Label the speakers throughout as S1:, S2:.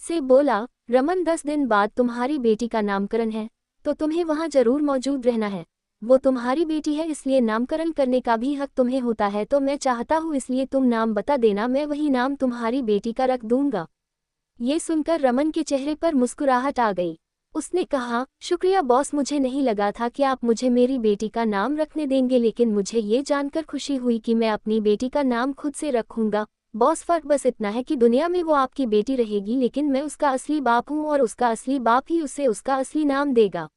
S1: से बोला, रमन 10 दिन बाद तुम्हारी बेटी का नामकरण है, तो तुम्हें वहाँ जरूर मौजूद रहना है। वो तुम्हारी बेटी है, इसलिए नामकरण करने का भी हक तुम्हें होता है, तो मैं चाहता हूँ इसलिए तुम नाम बता देना, मैं वही नाम तुम्हारी बेटी का रख दूंगा। ये सुनकर रमन के चेहरे पर मुस्कुराहट आ गई। उसने कहा, शुक्रिया बॉस, मुझे नहीं लगा था कि आप मुझे मेरी बेटी का नाम रखने देंगे, लेकिन मुझे ये जानकर खुशी हुई कि मैं अपनी बेटी का नाम खुद से रखूंगा। बॉस, फर्क बस इतना है कि दुनिया में वो आपकी बेटी रहेगी, लेकिन मैं उसका असली बाप हूँ और उसका असली बाप ही उसे उसका असली नाम देगा।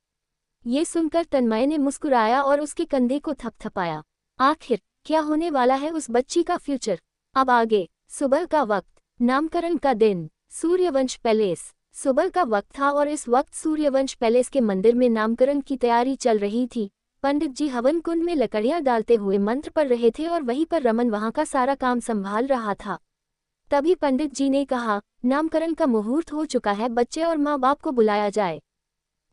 S1: ये सुनकर तन्मय ने मुस्कुराया और उसके कंधे को थपथपाया। आखिर क्या होने वाला है उस बच्ची का फ्यूचर? अब आगे। सुबह का वक्त, नामकरण का दिन, सूर्यवंश पैलेस। सुबह का वक्त था और इस वक्त सूर्यवंश पैलेस के मंदिर में नामकरण की तैयारी चल रही थी। पंडित जी हवन कुंड में लकड़ियां डालते हुए मंत्र पढ़ रहे थे और वहीं पर रमन वहां का सारा काम संभाल रहा था। तभी पंडित जी ने कहा, नामकरण का मुहूर्त हो चुका है, बच्चे और माँ बाप को बुलाया जाए।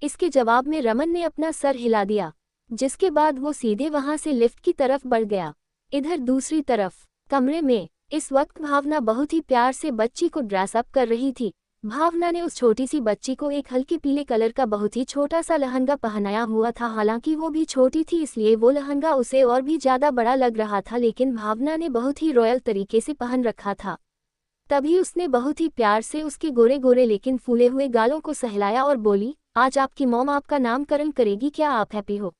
S1: इसके जवाब में रमन ने अपना सर हिला दिया, जिसके बाद वो सीधे वहां से लिफ्ट की तरफ बढ़ गया। इधर दूसरी तरफ कमरे में इस वक्त भावना बहुत ही प्यार से बच्ची को ड्रेस अप कर रही थी। भावना ने उस छोटी सी बच्ची को एक हल्के पीले कलर का बहुत ही छोटा सा लहंगा पहनाया हुआ था। हालांकि वो भी छोटी थी, इसलिए वो लहंगा उसे और भी ज्यादा बड़ा लग रहा था, लेकिन भावना ने बहुत ही रॉयल तरीके से पहन रखा था। तभी उसने बहुत ही प्यार से उसके गोरे गोरे लेकिन फूले हुए गालों को सहलाया और बोली, आज आपकी मॉम आपका नामकरण करेगी, क्या आप हैप्पी हो?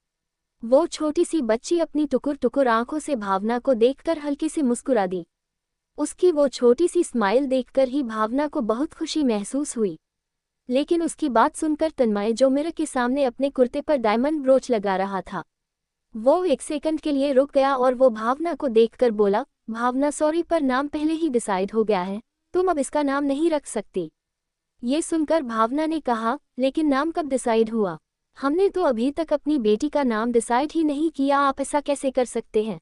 S1: वो छोटी सी बच्ची अपनी टुकुर टुकुर आंखों से भावना को देखकर हल्के से मुस्कुरा दी। उसकी वो छोटी सी स्माइल देखकर ही भावना को बहुत खुशी महसूस हुई। लेकिन उसकी बात सुनकर तन्मय, जो मिरर के सामने अपने कुर्ते पर डायमंड ब्रोच लगा रहा था, वो एक सेकंड के लिए रुक गया और वो भावना को देखकर बोला, भावना सॉरी, पर नाम पहले ही डिसाइड हो गया है, तुम अब इसका नाम नहीं रख सकती। ये सुनकर भावना ने कहा, लेकिन नाम कब डिसाइड हुआ? हमने तो अभी तक अपनी बेटी का नाम डिसाइड ही नहीं किया, आप ऐसा कैसे कर सकते हैं?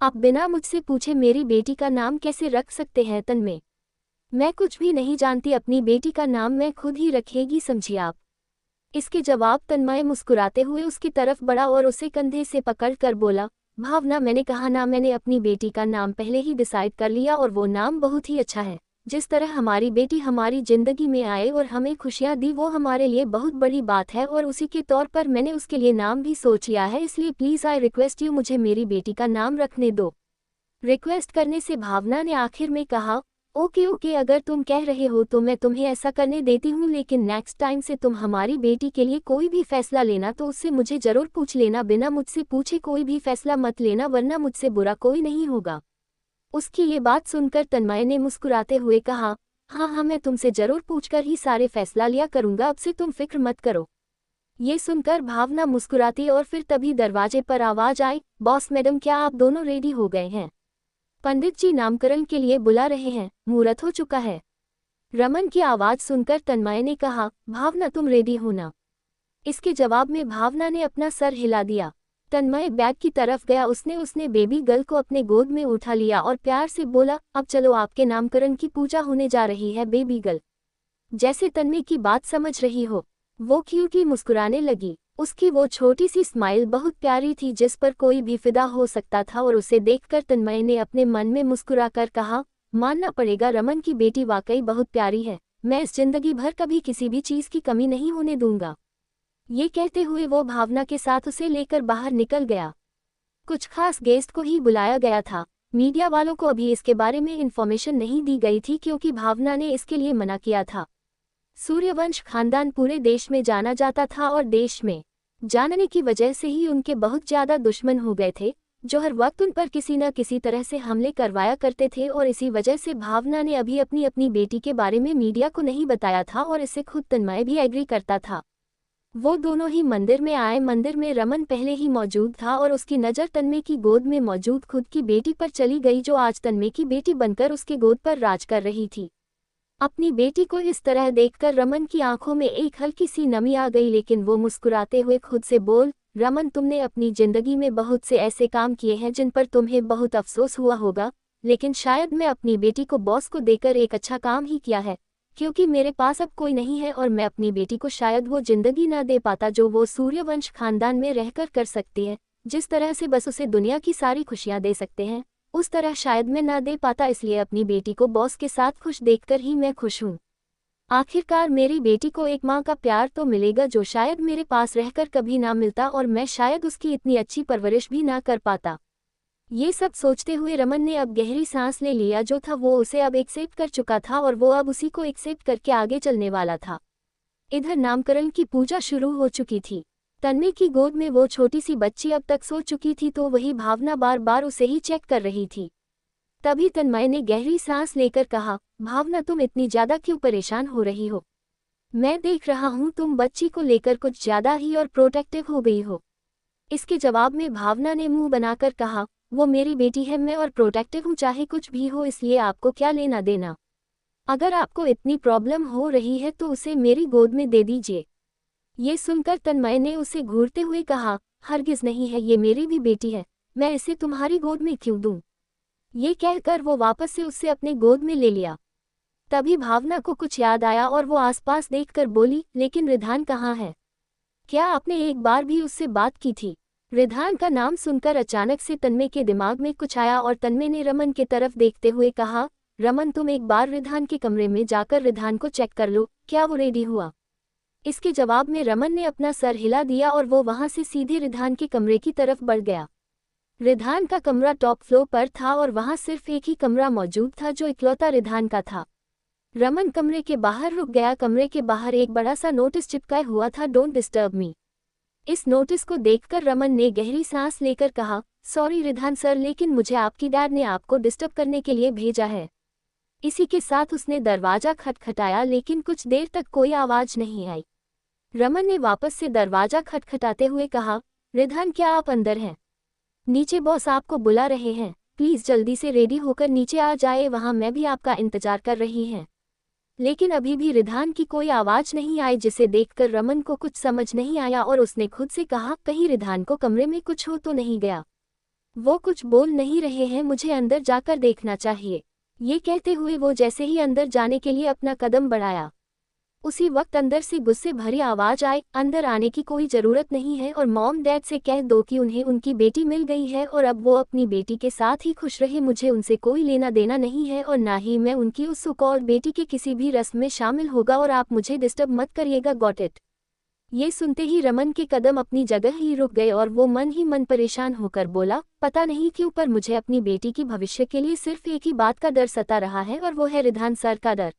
S1: आप बिना मुझसे पूछे मेरी बेटी का नाम कैसे रख सकते हैं? तन्मय, मैं कुछ भी नहीं जानती, अपनी बेटी का नाम मैं खुद ही रखेगी, समझिए आप। इसके जवाब तन्मय मुस्कुराते हुए उसकी तरफ बढ़ा और उसे कंधे से पकड़कर बोला, भावना, मैंने कहा ना, मैंने अपनी बेटी का नाम पहले ही डिसाइड कर लिया और वो नाम बहुत ही अच्छा है। जिस तरह हमारी बेटी हमारी जिंदगी में आए और हमें खुशियां दी, वो हमारे लिए बहुत बड़ी बात है और उसी के तौर पर मैंने उसके लिए नाम भी सोच लिया है, इसलिए प्लीज आई रिक्वेस्ट यू, मुझे मेरी बेटी का नाम रखने दो। रिक्वेस्ट करने से भावना ने आखिर में कहा, ओके ओके, अगर तुम कह रहे हो तो मैं तुम्हें ऐसा करने देती हूँ, लेकिन नेक्स्ट टाइम से तुम हमारी बेटी के लिए कोई भी फैसला लेना तो उससे मुझे जरूर पूछ लेना, बिना मुझसे पूछे कोई भी फैसला मत लेना, वरना मुझसे बुरा कोई नहीं होगा। उसकी ये बात सुनकर तन्मय ने मुस्कुराते हुए कहा, हाँ हाँ, मैं तुमसे जरूर पूछकर ही सारे फैसला लिया करूंगा, अब से तुम फिक्र मत करो। ये सुनकर भावना मुस्कुराती और फिर तभी दरवाजे पर आवाज आई, बॉस मैडम, क्या आप दोनों रेडी हो गए हैं? पंडित जी नामकरण के लिए बुला रहे हैं, मुहूर्त हो चुका है। रमन की आवाज सुनकर तन्मय ने कहा, भावना तुम रेडी हो ना? इसके जवाब में भावना ने अपना सर हिला दिया। तन्मय बैग की तरफ गया, उसने बेबी गर्ल को अपने गोद में उठा लिया और प्यार से बोला, अब चलो, आपके नामकरण की पूजा होने जा रही है बेबी गर्ल। जैसे तन्मय की बात समझ रही हो, वो क्यूटी मुस्कुराने लगी। उसकी वो छोटी सी स्माइल बहुत प्यारी थी, जिस पर कोई भी फिदा हो सकता था, और उसे देखकर तन्मय ने अपने मन में मुस्कुराकर कहा, मानना पड़ेगा, रमन की बेटी वाकई बहुत प्यारी है, मैं इस जिंदगी भर कभी किसी भी चीज की कमी नहीं होने दूंगा। ये कहते हुए वो भावना के साथ उसे लेकर बाहर निकल गया। कुछ खास गेस्ट को ही बुलाया गया था। मीडिया वालों को अभी इसके बारे में इंफॉर्मेशन नहीं दी गई थी, क्योंकि भावना ने इसके लिए मना किया था। सूर्यवंश खानदान पूरे देश में जाना जाता था और देश में जानने की वजह से ही उनके बहुत ज्यादा दुश्मन हो गए थे, जो हर वक्त उन पर किसी न किसी तरह से हमले करवाया करते थे, और इसी वजह से भावना ने अभी अपनी बेटी के बारे में मीडिया को नहीं बताया था, और इससे खुद तन्मय भी एग्री करता था। वो दोनों ही मंदिर में आए। मंदिर में रमन पहले ही मौजूद था और उसकी नज़र तन्मय की गोद में मौजूद खुद की बेटी पर चली गई, जो आज तन्मय की बेटी बनकर उसके गोद पर राज कर रही थी। अपनी बेटी को इस तरह देखकर रमन की आंखों में एक हल्की सी नमी आ गई, लेकिन वो मुस्कुराते हुए खुद से बोल, रमन, तुमने अपनी जिंदगी में बहुत से ऐसे काम किए हैं जिन पर तुम्हें बहुत अफसोस हुआ होगा, लेकिन शायद मैं अपनी बेटी को बॉस को देकर एक अच्छा काम ही किया है, क्योंकि मेरे पास अब कोई नहीं है और मैं अपनी बेटी को शायद वो जिंदगी ना दे पाता जो वो सूर्यवंश खानदान में रहकर कर सकती है। जिस तरह से बस उसे दुनिया की सारी खुशियां दे सकते हैं, उस तरह शायद मैं ना दे पाता, इसलिए अपनी बेटी को बॉस के साथ खुश देखकर ही मैं खुश हूँ। आखिरकार मेरी बेटी को एक माँ का प्यार तो मिलेगा जो शायद मेरे पास रहकर कभी ना मिलता, और मैं शायद उसकी इतनी अच्छी परवरिश भी ना कर पाता। ये सब सोचते हुए रमन ने अब गहरी सांस ले लिया। जो था वो उसे अब एक्सेप्ट कर चुका था और वो अब उसी को एक्सेप्ट करके आगे चलने वाला था। इधर नामकरण की पूजा शुरू हो चुकी थी। तन्मय की गोद में वो छोटी सी बच्ची अब तक सो चुकी थी, तो वही भावना बार बार उसे ही चेक कर रही थी। तभी तन्मय ने गहरी सांस लेकर कहा, भावना तुम इतनी ज्यादा क्यों परेशान हो रही हो? मैं देख रहा हूँ तुम बच्ची को लेकर कुछ ज्यादा ही और प्रोटेक्टिव हो गई हो। इसके जवाब में भावना ने मुंह बनाकर कहा, वो मेरी बेटी है, मैं और प्रोटेक्टिव हूँ चाहे कुछ भी हो, इसलिए आपको क्या लेना देना? अगर आपको इतनी प्रॉब्लम हो रही है तो उसे मेरी गोद में दे दीजिए। ये सुनकर तन्मय ने उसे घूरते हुए कहा, हरगिज नहीं है, ये मेरी भी बेटी है, मैं इसे तुम्हारी गोद में क्यों दूं? ये कहकर वो वापस से उसे अपने गोद में ले लिया। तभी भावना को कुछ याद आया और वो आसपास देखकर बोली, लेकिन रिधान कहाँ है? क्या आपने एक बार भी उससे बात की थी? रिधान का नाम सुनकर अचानक से तन्मय के दिमाग में कुछ आया और तन्मय ने रमन की तरफ देखते हुए कहा, रमन तुम एक बार रिधान के कमरे में जाकर रिधान को चेक कर लो, क्या वो रेडी हुआ? इसके जवाब में रमन ने अपना सर हिला दिया और वो वहां से सीधे रिधान के कमरे की तरफ बढ़ गया। रिधान का कमरा टॉप फ्लोर पर था और वहां सिर्फ एक ही कमरा मौजूद था जो इकलौता रिधान का था। रमन कमरे के बाहर रुक गया। कमरे के बाहर एक बड़ा सा नोटिस चिपकाया हुआ था, डोंट डिस्टर्ब मी। इस नोटिस को देखकर रमन ने गहरी सांस लेकर कहा, सॉरी रिधान सर, लेकिन मुझे आपकी डैड ने आपको डिस्टर्ब करने के लिए भेजा है। इसी के साथ उसने दरवाजा खटखटाया, लेकिन कुछ देर तक कोई आवाज नहीं आई। रमन ने वापस से दरवाजा खटखटाते हुए कहा, रिधान क्या आप अंदर हैं? नीचे बॉस आपको बुला रहे हैं, प्लीज जल्दी से रेडी होकर नीचे आ जाए, वहां मैं भी आपका इंतजार कर रही हैं। लेकिन अभी भी रिधान की कोई आवाज नहीं आई, जिसे देखकर रमन को कुछ समझ नहीं आया और उसने खुद से कहा, कहीं रिधान को कमरे में कुछ हो तो नहीं गया? वो कुछ बोल नहीं रहे हैं, मुझे अंदर जाकर देखना चाहिए। ये कहते हुए वो जैसे ही अंदर जाने के लिए अपना कदम बढ़ाया, उसी वक्त अंदर से गुस्से भरी आवाज आई, अंदर आने की कोई जरूरत नहीं है और मॉम डैड से कह दो कि उन्हें उनकी बेटी मिल गई है और अब वो अपनी बेटी के साथ ही खुश रहे। मुझे उनसे कोई लेना देना नहीं है और ना ही मैं उनकी उस सुकौर बेटी के किसी भी रस्म में शामिल होगा, और आप मुझे डिस्टर्ब मत करिएगा, गॉट इट? ये सुनते ही रमन के कदम अपनी जगह ही रुक गए और वो मन ही मन परेशान होकर बोला, पता नहीं क्यों पर मुझे अपनी बेटी की भविष्य के लिए सिर्फ एक ही बात का डर सता रहा है और वो है रिधान सर का डर।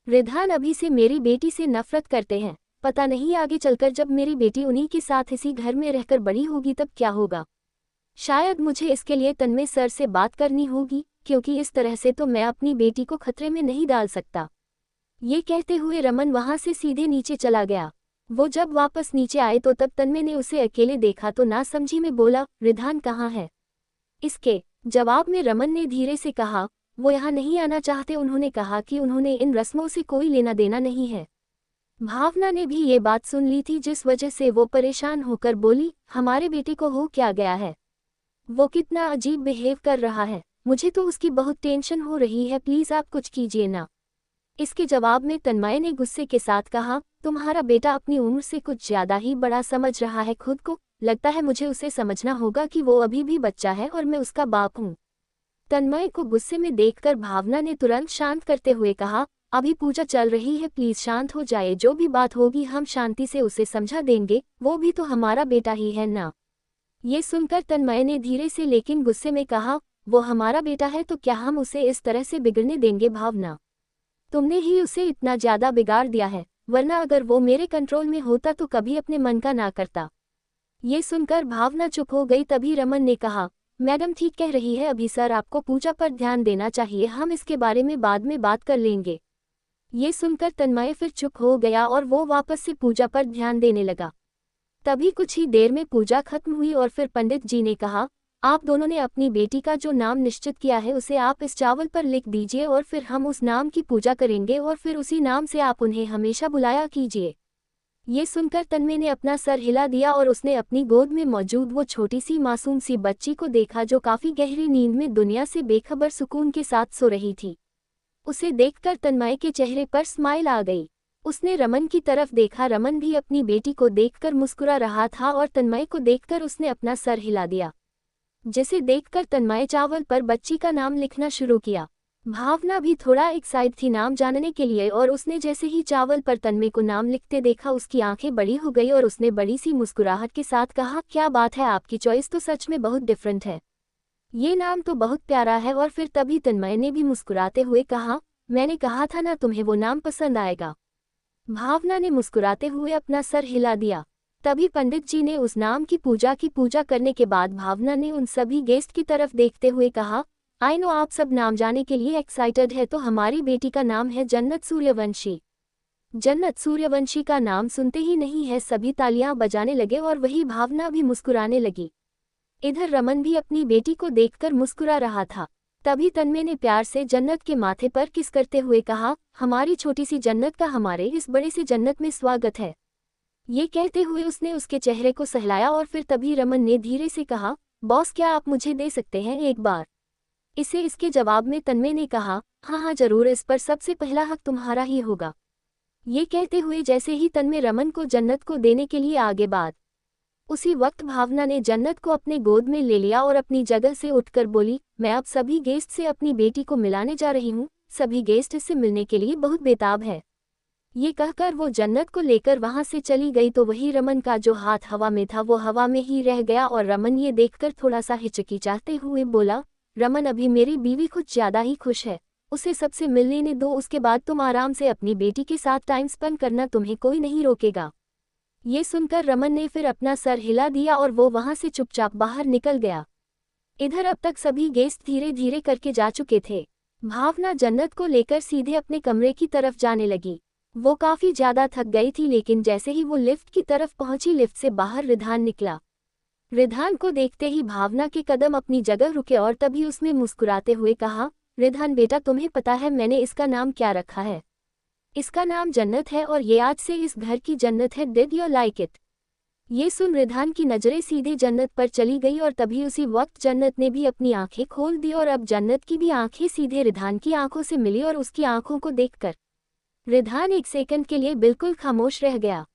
S1: रिधान अभी से मेरी बेटी से नफरत करते हैं, पता नहीं आगे चलकर जब मेरी बेटी उन्हीं के साथ इसी घर में रहकर बड़ी होगी तब क्या होगा। शायद मुझे इसके लिए तन्मय सर से बात करनी होगी, क्योंकि इस तरह से तो मैं अपनी बेटी को खतरे में नहीं डाल सकता। ये कहते हुए रमन वहां से सीधे नीचे चला गया। वो जब वापस नीचे आए तो तब तन्मय ने उसे अकेले देखा तो नासमझी में बोला, रिधान कहाँ है? इसके जवाब में रमन ने धीरे से कहा, वो यहाँ नहीं आना चाहते, उन्होंने कहा कि उन्होंने इन रस्मों से कोई लेना देना नहीं है। भावना ने भी ये बात सुन ली थी, जिस वजह से वो परेशान होकर बोली, हमारे बेटे को हो क्या गया है? वो कितना अजीब बिहेव कर रहा है, मुझे तो उसकी बहुत टेंशन हो रही है, प्लीज आप कुछ कीजिए ना। इसके जवाब में तन्मय ने गुस्से के साथ कहा, तुम्हारा बेटा अपनी उम्र से कुछ ज्यादा ही बड़ा समझ रहा है खुद को, लगता है मुझे उसे समझना होगा कि वो अभी भी बच्चा है और मैं उसका बाप हूँ। तन्मय को गुस्से में देखकर भावना ने तुरंत शांत करते हुए कहा, अभी पूजा चल रही है, प्लीज शांत हो जाए, जो भी बात होगी हम शांति से उसे समझा देंगे, वो भी तो हमारा बेटा ही है ना। ये सुनकर तन्मय ने धीरे से लेकिन गुस्से में कहा, वो हमारा बेटा है तो क्या हम उसे इस तरह से बिगड़ने देंगे? भावना, तुमने ही उसे इतना ज्यादा बिगाड़ दिया है, वरना अगर वो मेरे कंट्रोल में होता तो कभी अपने मन का ना करता। ये सुनकर भावना चुप हो गई। तभी रमन ने कहा, मैडम ठीक कह रही है, अभी सर आपको पूजा पर ध्यान देना चाहिए, हम इसके बारे में बाद में बात कर लेंगे। ये सुनकर तन्मय फिर चुप हो गया और वो वापस से पूजा पर ध्यान देने लगा। तभी कुछ ही देर में पूजा खत्म हुई और फिर पंडित जी ने कहा, आप दोनों ने अपनी बेटी का जो नाम निश्चित किया है उसे आप इस चावल पर लिख दीजिए और फिर हम उस नाम की पूजा करेंगे और फिर उसी नाम से आप उन्हें हमेशा बुलाया कीजिए। ये सुनकर तन्मय ने अपना सर हिला दिया और उसने अपनी गोद में मौजूद वो छोटी सी मासूम सी बच्ची को देखा जो काफी गहरी नींद में दुनिया से बेखबर सुकून के साथ सो रही थी। उसे देखकर तन्मय के चेहरे पर स्माइल आ गई। उसने रमन की तरफ देखा, रमन भी अपनी बेटी को देखकर मुस्कुरा रहा था और तन्मय को देखकर उसने अपना सर हिला दिया, जिसे देखकर तन्मय चावल पर बच्ची का नाम लिखना शुरू किया। भावना भी थोड़ा एक्साइट थी नाम जानने के लिए और उसने जैसे ही चावल पर तन्मय को नाम लिखते देखा उसकी आंखें बड़ी हो गई और उसने बड़ी सी मुस्कुराहट के साथ कहा, क्या बात है, आपकी चॉइस तो सच में बहुत डिफरेंट है। ये नाम तो बहुत प्यारा है। और फिर तभी तन्मय ने भी मुस्कुराते हुए कहा, मैंने कहा था ना तुम्हें वो नाम पसंद आएगा। भावना ने मुस्कुराते हुए अपना सर हिला दिया। तभी पंडित जी ने उस नाम की पूजा करने के बाद भावना ने उन सभी गेस्ट की तरफ देखते हुए कहा, आई नो आप सब नाम जाने के लिए एक्साइटेड है, तो हमारी बेटी का नाम है जन्नत सूर्यवंशी। जन्नत सूर्यवंशी का नाम सुनते ही नहीं है सभी तालियां बजाने लगे और वही भावना भी मुस्कुराने लगी। इधर रमन भी अपनी बेटी को देखकर मुस्कुरा रहा था। तभी तन्मय ने प्यार से जन्नत के माथे पर किस करते हुए कहा, हमारी छोटी सी जन्नत का हमारे इस बड़े से जन्नत में स्वागत है। ये कहते हुए उसने उसके चेहरे को सहलाया और फिर तभी रमन ने धीरे से कहा, बॉस क्या आप मुझे दे सकते हैं एक बार। इसके जवाब में तन्मय ने कहा, हाँ हाँ जरूर, इस पर सबसे पहला हक तुम्हारा ही होगा। ये कहते हुए जैसे ही तन्मय रमन को जन्नत को देने के लिए आगे बढ़ा, उसी वक्त भावना ने जन्नत को अपने गोद में ले लिया और अपनी जगह से उठकर बोली, मैं अब सभी गेस्ट से अपनी बेटी को मिलाने जा रही हूँ। सभी गेस्ट इससे मिलने के लिए बहुत बेताब है। ये कहकर वो जन्नत को लेकर वहां से चली गई तो वही रमन का जो हाथ हवा में था वो हवा में ही रह गया और रमन ये देखकर थोड़ा सा हिचकिचाते हुए बोला, रमन अभी मेरी बीवी कुछ ज्यादा ही खुश है, उसे सबसे मिलने दो, उसके बाद तुम आराम से अपनी बेटी के साथ टाइम स्पेंड करना, तुम्हें कोई नहीं रोकेगा। ये सुनकर रमन ने फिर अपना सर हिला दिया और वो वहां से चुपचाप बाहर निकल गया। इधर अब तक सभी गेस्ट धीरे धीरे करके जा चुके थे। भावना जन्नत को लेकर सीधे अपने कमरे की तरफ जाने लगी। वो काफी ज्यादा थक गई थी, लेकिन जैसे ही वो लिफ्ट की तरफ पहुंची लिफ्ट से बाहर रिधान निकला। रिधान को देखते ही भावना के कदम अपनी जगह रुके और तभी उसने मुस्कुराते हुए कहा, रिधान बेटा तुम्हें पता है मैंने इसका नाम क्या रखा है? इसका नाम जन्नत है और ये आज से इस घर की जन्नत है। Did you like it? ये सुन रिधान की नजरें सीधे जन्नत पर चली गई और तभी उसी वक्त जन्नत ने भी अपनी आंखें खोल दी और अब जन्नत की भी आंखें सीधे रिधान की आंखों से मिली और उसकी आंखों को देखकर रिधान एक सेकंड के लिए बिल्कुल खामोश रह गया।